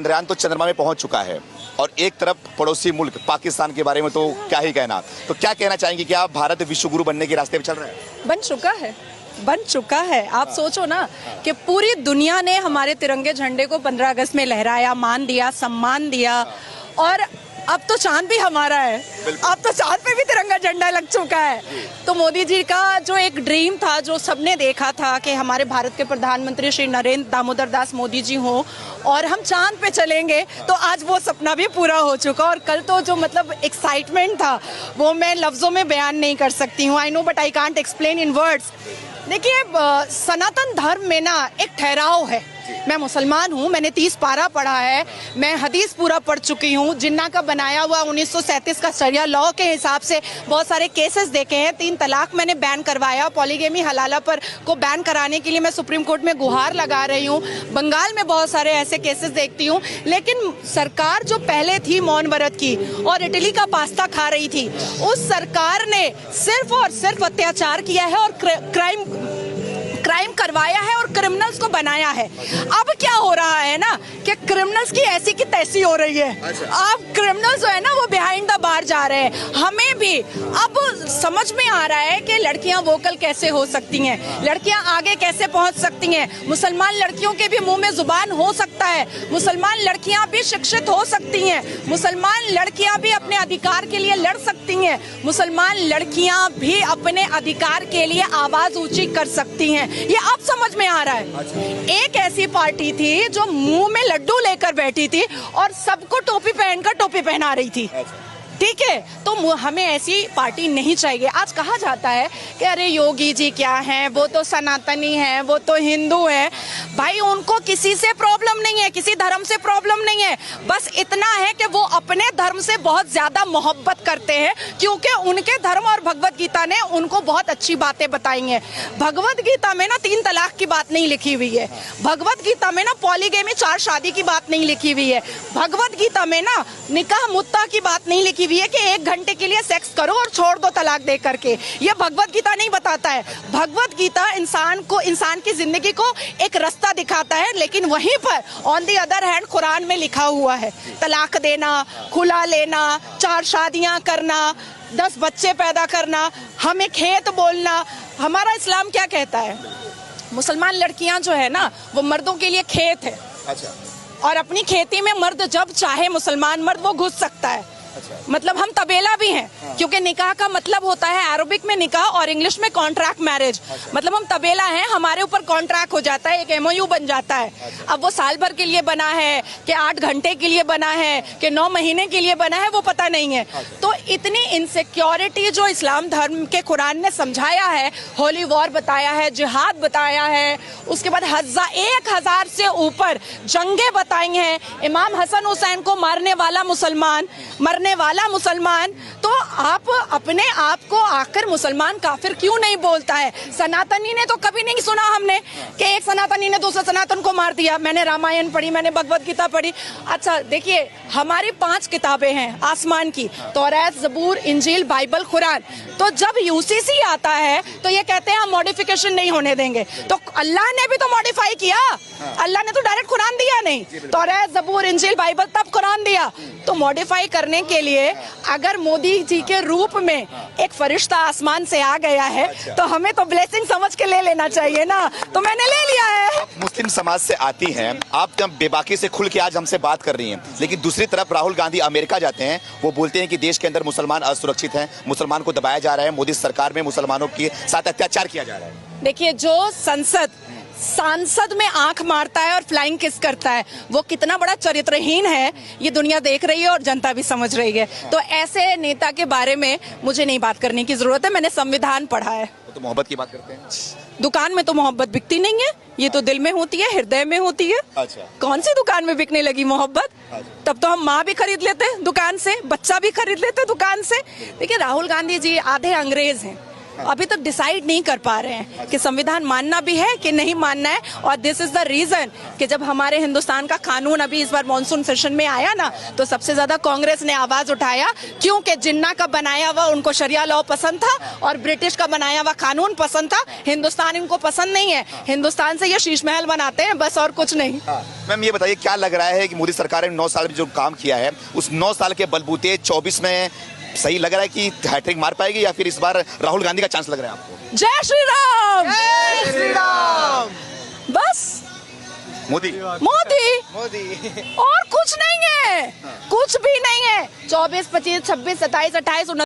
चंद्रयान तो चंद्रमा में पहुंच चुका है और एक तरफ पड़ोसी मुल्क पाकिस्तान के बारे में तो क्या ही कहना। तो क्या कहना चाहेंगे कि आप भारत विश्व गुरु बनने के रास्ते पर चल रहे हैं? बन चुका है। आप सोचो ना कि पूरी दुनिया ने हमारे तिरंगे झंडे को 15 अगस्त में लहराया, मान दिया, सम्मान दिया और अब तो चांद भी हमारा है। अब तो चांद पे भी तिरंगा झंडा लग चुका है। तो मोदी जी का जो एक ड्रीम था, जो सबने देखा था कि हमारे भारत के प्रधानमंत्री श्री नरेंद्र दामोदर दास मोदी जी हो और हम चांद पे चलेंगे, तो आज वो सपना भी पूरा हो चुका। और कल तो जो मतलब एक्साइटमेंट था वो मैं लफ्जों में बयान नहीं कर सकती हूँ। I know but I can't explain in words. देखिए, सनातन धर्म में ना एक ठहराव है। मैं मुसलमान हूँ, मैंने 30 पारा पढ़ा है, मैं हदीस पूरा पढ़ चुकी हूँ। जिन्ना का बनाया हुआ 1937 का शरिया लॉ के हिसाब से बहुत सारे केसेस देखे हैं। 3 तलाक मैंने बैन करवाया, पॉलीगेमी हलाला पर को बैन कराने के लिए मैं सुप्रीम कोर्ट में गुहार लगा रही हूँ। बंगाल में बहुत सारे ऐसे केसेस देखती हूँ। लेकिन सरकार जो पहले थी मौन व्रत की और इटली का पास्ता खा रही थी, उस सरकार ने सिर्फ और सिर्फ अत्याचार किया है और क्राइम करवाया है और क्रिमिनल्स को बनाया है। अब क्या हो रहा है ना कि क्रिमिनल्स की ऐसी की तैसी हो रही है। अब क्रिमिनल्स जो है ना वो बिहाइंड द बार जा रहे हैं। हमें भी अब समझ में आ रहा है कि लड़कियां वोकल कैसे हो सकती हैं, लड़कियां आगे कैसे पहुंच सकती हैं। मुसलमान लड़कियों के भी मुंह में जुबान हो सकता है, मुसलमान लड़कियां भी शिक्षित हो सकती हैं, मुसलमान लड़कियां भी अपने अधिकार के लिए लड़ सकती हैं, मुसलमान लड़कियां भी अपने अधिकार के लिए आवाज ऊंची कर सकती हैं। ये अब समझ में आ रहा है। एक ऐसी पार्टी थी जो मुंह में लड्डू लेकर बैठी थी और सबको टोपी पहनकर टोपी पहना रही थी। ठीक है, तो हमें ऐसी पार्टी नहीं चाहिए। आज कहा जाता है कि अरे योगी जी क्या हैं, वो तो सनातनी हैं, वो तो हिंदू हैं। भाई, उनको किसी से प्रॉब्लम नहीं है, किसी धर्म से प्रॉब्लम नहीं है। बस इतना है कि वो अपने धर्म से बहुत ज्यादा मोहब्बत करते हैं, क्योंकि उनके धर्म और भगवत गीता ने उनको बहुत अच्छी बातें बताई हैं। भगवत गीता में ना 3 तलाक की बात नहीं लिखी हुई है। भगवत गीता में ना पॉलीगेमी 4 शादी की बात नहीं लिखी हुई है। भगवत गीता में ना निकाह मुत्ता की बात नहीं लिखी हुई है कि 1 घंटे के लिए सेक्स करो और छोड़ दो तलाक दे करके। ये भगवत गीता नहीं बताता है। भगवत गीता इंसान की जिंदगी को एक रास्ता दिखाता है, लेकिन वहीं पर on the other hand Quran में लिखा हुआ है तलाक देना, खुला लेना, 4 शादियां करना, 10 बच्चे पैदा करना, हमें खेत बोलना। हमारा इस्लाम क्या कहता है? मुसलमान लड़कियां जो है ना वो मर्दों के लिए खेत है। अच्छा। और अपनी खेती में मर्द जब चाहे मुसलमान मर्द वो घुस सकता है। अच्छा। मतलब हम तबेला भी हैं। हाँ। क्योंकि निकाह का मतलब होता है अरबिक में निकाह और इंग्लिश में कॉन्ट्रैक्ट मैरिज। अच्छा। मतलब हम तबेला हैं, हमारे ऊपर कॉन्ट्रैक्ट हो जाता है, एक MOU बन जाता है। अच्छा। अब वो साल भर के लिए बना है कि 8 घंटे के लिए बना है कि 9 महीने के लिए बना है, वो पता नहीं है। अच्छा। तो इतनी इनसिक्योरिटी जो इस्लाम धर्म के कुरान ने समझाया है, होली वॉर बताया है, जिहाद बताया है, उसके बाद 1000 से ऊपर जंगे बताई हैं, इमाम हसन हुसैन को मारने वाला मुसलमान, तो आप अपने आप को आखिर मुसलमान काफिर क्यों नहीं बोलता है? सनातनी ने तो कभी नहीं सुना हमने कि एक सनातनी ने दूसरे सनातन को मार दिया। मैंने रामायण पढ़ी, मैंने भगवत गीता पढ़ी। अच्छा देखिए, हमारी 5 किताबें हैं आसमान की, तौरात, ज़बूर, इंजील, बाइबल, कुरान। तो जब UCC आता है तो ये कहते हैं हम मॉडिफिकेशन नहीं होने देंगे। तो अल्लाह ने भी तो मॉडिफाई किया। अल्लाह ने तो डायरेक्ट कुरान दिया नहीं, तौरात, ज़बूर, इंजील, बाइबल, तब कुरान दिया। तो मॉडिफाई करने के लिए अगर मोदी जी के रूप में एक फरिश्ता आसमान से आ गया है, तो हमें तो ब्लेसिंग समझ के ले लेना चाहिए ना। तो मैंने ले लिया है। मुस्लिम समाज से आती हैं, आप जब बेबाकी से खुल के आज हमसे बात कर रही हैं, लेकिन दूसरी तरफ राहुल गांधी अमेरिका जाते हैं, वो बोलते हैं कि देश के अंदर मुसलमान असुरक्षित हैं, मुसलमान को दबाया जा रहा है, मोदी सरकार में मुसलमानों के साथ अत्याचार किया जा रहा है। देखिए, जो सांसद में आंख मारता है और फ्लाइंग किस करता है, वो कितना बड़ा चरित्रहीन है, ये दुनिया देख रही है और जनता भी समझ रही है। तो ऐसे नेता के बारे में मुझे नहीं बात करने की जरूरत है। मैंने संविधान पढ़ा है। तो मोहब्बत की बात करते हैं। दुकान में तो मोहब्बत बिकती नहीं है, ये तो दिल में होती है, हृदय में होती है। अच्छा। कौन सी दुकान में बिकने लगी मोहब्बत? अच्छा। तब तो हम माँ भी खरीद लेते दुकान से, बच्चा भी खरीद लेते दुकान से। देखिए, राहुल गांधी जी आधे अंग्रेज हैं। अभी तक डिसाइड नहीं कर पा रहे हैं कि संविधान मानना भी है कि नहीं मानना है। और दिस इज द रीजन कि जब हमारे हिंदुस्तान का कानून अभी इस बार मॉनसून सेशन में आया ना, तो सबसे ज्यादा कांग्रेस ने आवाज उठाया, क्योंकि जिन्ना का बनाया हुआ उनको शरिया लॉ पसंद था और ब्रिटिश का बनाया हुआ कानून पसंद था। हिंदुस्तान इनको पसंद नहीं है। हिंदुस्तान से ये शीश महल बनाते हैं बस, और कुछ नहीं। मैम ये बताइए, क्या लग रहा है कि मोदी सरकार ने 9 साल में जो काम किया है, उस 9 साल के बलबूते 24 में सही लग रहा है कि हैट्रिक मार पाएगी, या फिर इस बार राहुल गांधी का चांस लग रहा है आपको? जय श्री राम, जय श्री राम। बस मोदी मोदी मोदी और कुछ नहीं है, कुछ भी नहीं है। 24, 25, 26, 27, 28,